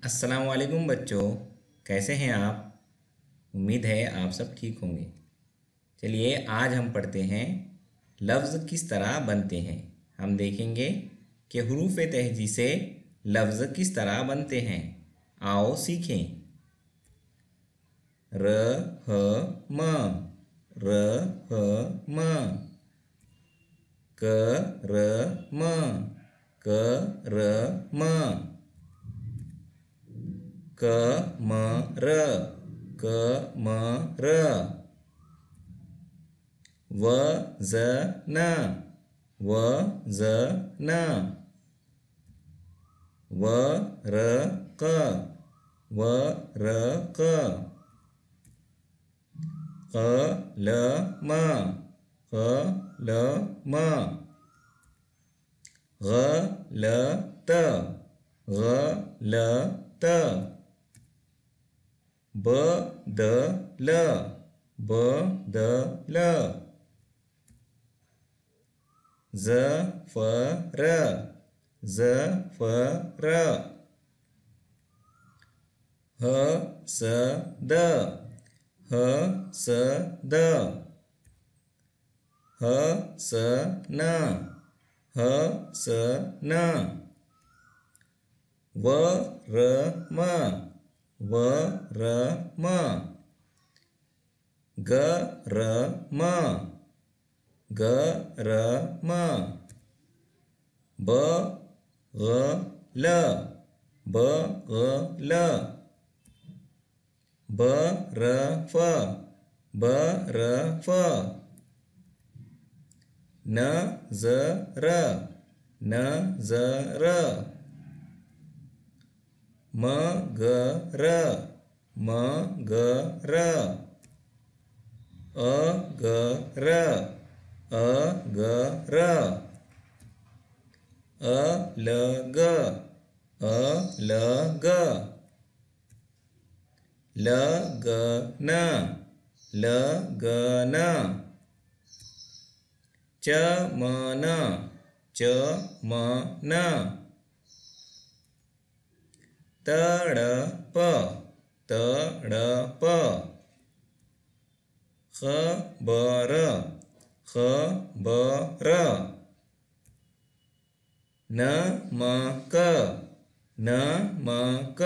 अस्सलाम वालेकुम बच्चों, कैसे हैं आप। उम्मीद है आप सब ठीक होंगे। चलिए आज हम पढ़ते हैं लफ्ज़ किस तरह बनते हैं। हम देखेंगे कि हुरूफ़ तहजी से लफ्ज़ किस तरह बनते हैं। आओ सीखें। र ह म, र ह म। क र म, क र म। कमर, कमर। वज़न, वज़न। वरक़, वरक़। क़लम, क़लम। ग़लत, ग़लत। बदल, बदल। ज़फ़र, ज़फ़र। हसद, हसद। हसन, हसन। वरम, वरम। गरम, गरम। बग़ल, बग़ल। बरफ़, बरफ़। नज़र, नज़र। मगर, मगर। अगर, अगर। अलग, अलग। लगन, लगन। चमन, चमन। तड़प, तड़प। खबर, खबर। नमक, नमक।